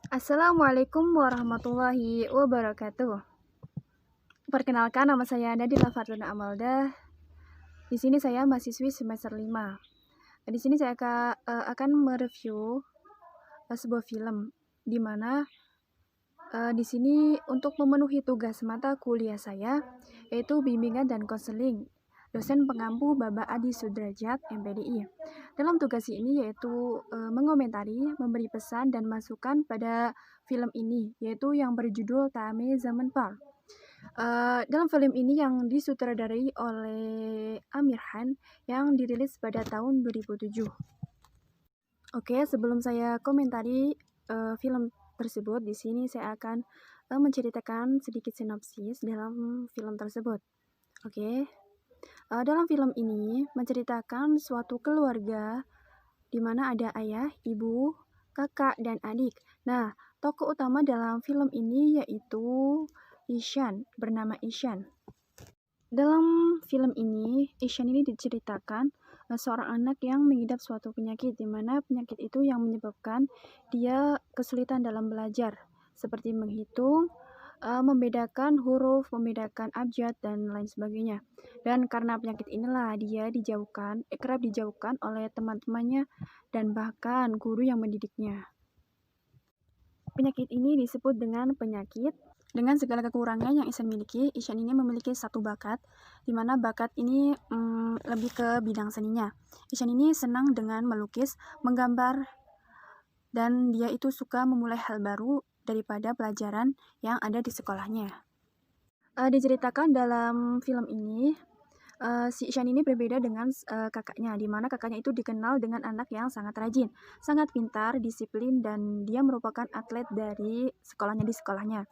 Assalamualaikum warahmatullahi wabarakatuh. Perkenalkan, nama saya Nadila Fardana Amalda. Di sini saya mahasiswi semester 5. Di sini saya akan mereview sebuah film di mana di sini untuk memenuhi tugas mata kuliah saya yaitu bimbingan dan konseling dosen pengampu Bapak Adi Sudrajat MPDI. Dalam tugas ini yaitu mengomentari, memberi pesan dan masukan pada film ini yaitu yang berjudul Tame Zaman Park. Dalam film ini yang disutradarai oleh Amir Khan yang dirilis pada tahun 2007. Oke, sebelum saya komentari film tersebut, di sini saya akan menceritakan sedikit sinopsis dalam film tersebut. Oke. Dalam film ini menceritakan suatu keluarga di mana ada ayah, ibu, kakak, dan adik. Nah, tokoh utama dalam film ini yaitu Ishan, bernama Ishan. Dalam film ini, Ishan ini diceritakan seorang anak yang mengidap suatu penyakit, di mana penyakit itu yang menyebabkan dia kesulitan dalam belajar, seperti menghitung, membedakan huruf, membedakan abjad, dan lain sebagainya. Dan karena penyakit inilah dia kerap dijauhkan oleh teman-temannya dan bahkan guru yang mendidiknya. Penyakit ini disebut dengan penyakit. Dengan segala kekurangan yang Ishan miliki, Ishan ini memiliki satu bakat, di mana bakat ini lebih ke bidang seninya. Ishan ini senang dengan melukis, menggambar, dan dia itu suka memulai hal baru daripada pelajaran yang ada di sekolahnya. Diceritakan dalam film ini, si Ishan ini berbeda dengan kakaknya, di mana kakaknya itu dikenal dengan anak yang sangat rajin, sangat pintar, disiplin, dan dia merupakan atlet dari sekolahnya.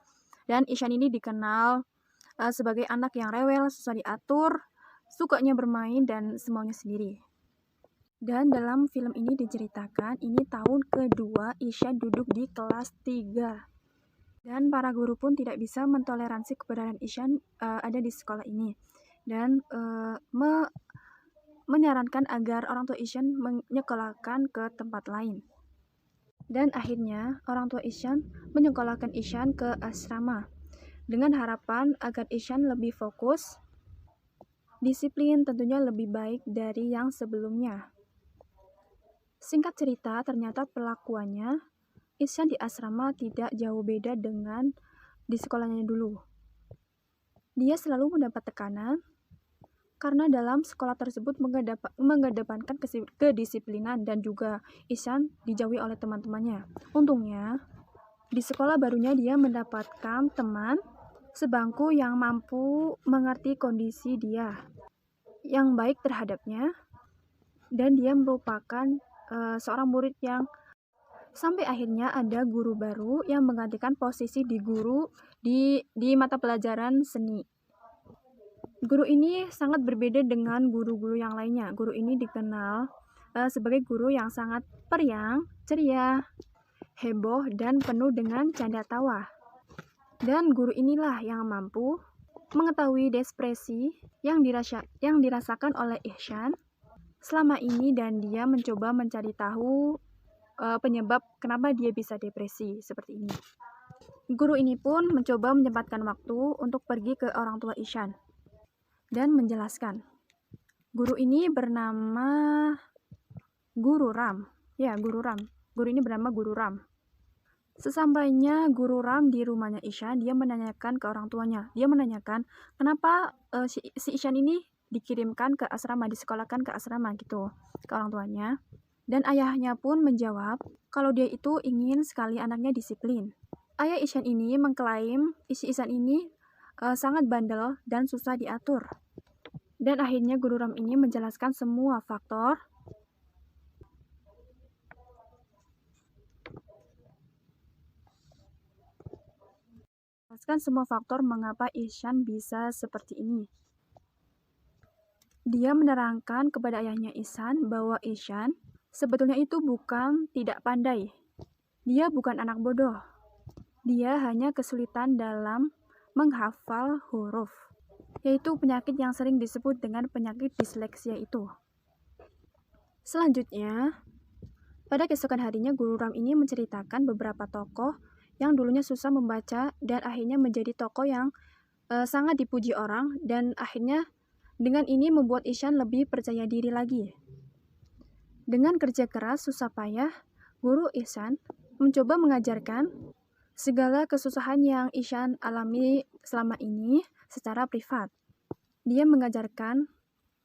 Dan Ishan ini dikenal sebagai anak yang rewel, susah diatur, sukanya bermain, dan semaunya sendiri. Dan dalam film ini diceritakan, ini tahun kedua Ishan duduk di kelas 3. Dan para guru pun tidak bisa mentoleransi keberadaan Ishan ada di sekolah ini. Dan menyarankan agar orang tua Ishan menyekolahkan ke tempat lain. Dan akhirnya orang tua Ishan menyekolahkan Ishan ke asrama dengan harapan agar Ishan lebih fokus, disiplin, tentunya lebih baik dari yang sebelumnya. Singkat cerita, ternyata perlakuannya Ishan di asrama tidak jauh beda dengan di sekolahnya dulu. Dia selalu mendapat tekanan karena dalam sekolah tersebut mengedepankan kedisiplinan dan juga Ishan dijauhi oleh teman-temannya. Untungnya, di sekolah barunya dia mendapatkan teman sebangku yang mampu mengerti kondisi dia, yang baik terhadapnya, dan dia merupakan seorang murid yang sampai akhirnya ada guru baru yang menggantikan posisi di guru di mata pelajaran seni. Guru ini sangat berbeda dengan guru-guru yang lainnya. Guru ini dikenal sebagai guru yang sangat periang, ceria, heboh, dan penuh dengan canda tawa. Dan guru inilah yang mampu mengetahui depresi yang dirasakan oleh Ihsan selama ini, dan dia mencoba mencari tahu penyebab kenapa dia bisa depresi seperti ini. Guru ini pun mencoba menyempatkan waktu untuk pergi ke orang tua Ihsan dan menjelaskan. Guru ini bernama Guru Ram. Ya, Guru Ram. Guru ini bernama Guru Ram. Sesampainya Guru Ram di rumahnya Ihsan, dia menanyakan ke orang tuanya. Dia menanyakan kenapa si Ihsan ini dikirimkan ke asrama, disekolahkan ke asrama gitu ke orang tuanya. Dan ayahnya pun menjawab kalau dia itu ingin sekali anaknya disiplin. Ayah Ihsan ini mengklaim isi Ihsan ini sangat bandel dan susah diatur. Dan akhirnya Guru Ram ini menjelaskan semua faktor mengapa Ihsan bisa seperti ini. Dia menerangkan kepada ayahnya Ihsan bahwa Ihsan sebetulnya itu bukan tidak pandai. Dia bukan anak bodoh. Dia hanya kesulitan dalam menghafal huruf, yaitu penyakit yang sering disebut dengan penyakit disleksia itu. Selanjutnya, Pada keesokan harinya, Guru Ram ini menceritakan beberapa tokoh yang dulunya susah membaca dan akhirnya menjadi tokoh yang sangat dipuji orang, dan akhirnya dengan ini membuat Ishan lebih percaya diri lagi. Dengan kerja keras susah payah, Guru Ishan mencoba mengajarkan segala kesusahan yang Ishan alami selama ini secara privat. Dia mengajarkan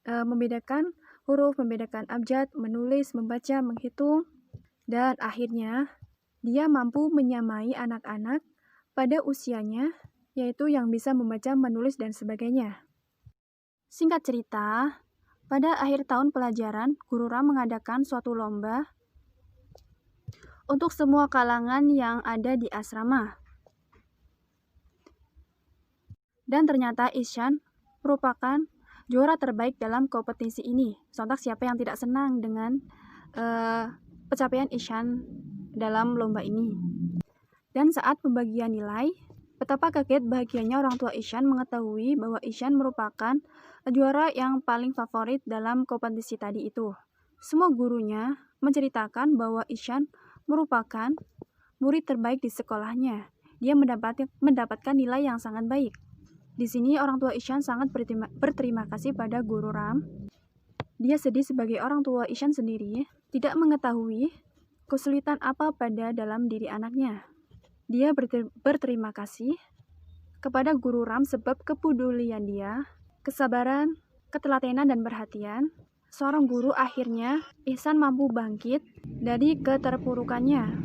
membedakan huruf, membedakan abjad, menulis, membaca, menghitung, dan akhirnya dia mampu menyamai anak-anak pada usianya, yaitu yang bisa membaca, menulis, dan sebagainya. Singkat cerita, pada akhir tahun pelajaran, Guru Ram mengadakan suatu lomba untuk semua kalangan yang ada di asrama. Dan ternyata Ishan merupakan juara terbaik dalam kompetisi ini. Sontak siapa yang tidak senang dengan pencapaian Ishan dalam lomba ini. Dan saat pembagian nilai, betapa kaget bahagianya orang tua Ishan mengetahui bahwa Ishan merupakan juara yang paling favorit dalam kompetisi tadi itu. Semua gurunya menceritakan bahwa Ishan merupakan murid terbaik di sekolahnya. Dia mendapatkan nilai yang sangat baik. Di sini orang tua Ishan sangat berterima kasih pada Guru Ram. Dia sedih sebagai orang tua Ishan sendiri, tidak mengetahui kesulitan apa pada dalam diri anaknya. Dia berterima kasih kepada Guru Ram sebab kepedulian dia, kesabaran, ketelatenan, dan perhatian. Seorang guru akhirnya Ihsan mampu bangkit dari keterpurukannya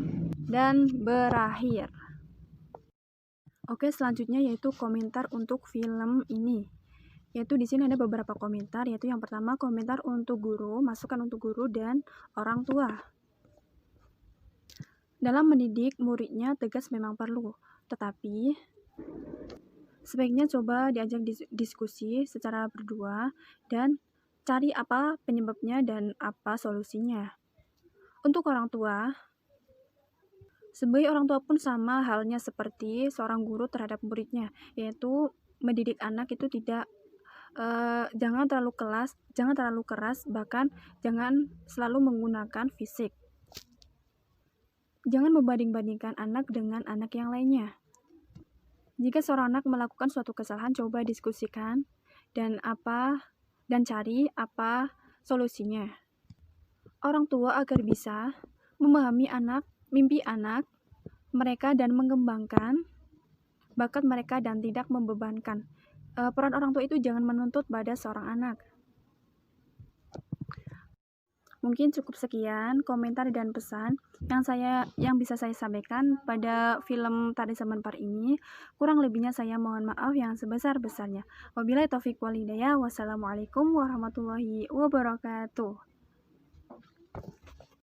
dan berakhir. Oke, selanjutnya yaitu komentar untuk film ini. Yaitu di sini ada beberapa komentar, yaitu yang pertama komentar untuk guru, masukan untuk guru dan orang tua. Dalam mendidik muridnya tegas memang perlu, tetapi sebaiknya coba diajak diskusi secara berdua dan cari apa penyebabnya dan apa solusinya. Untuk orang tua, sebagai orang tua pun sama halnya seperti seorang guru terhadap muridnya, yaitu mendidik anak itu jangan terlalu keras, bahkan jangan selalu menggunakan fisik. Jangan membanding-bandingkan anak dengan anak yang lainnya. Jika seorang anak melakukan suatu kesalahan, coba diskusikan dan cari apa solusinya. Orang tua agar bisa memahami mimpi anak mereka dan mengembangkan bakat mereka dan tidak membebankan. Peran orang tua itu jangan menuntut pada seorang anak. Mungkin cukup sekian komentar dan pesan yang bisa saya sampaikan pada film Tari Semenpar ini. Kurang lebihnya saya mohon maaf yang sebesar-besarnya. Wabillahi taufiq wal hidayah. Wassalamualaikum warahmatullahi wabarakatuh.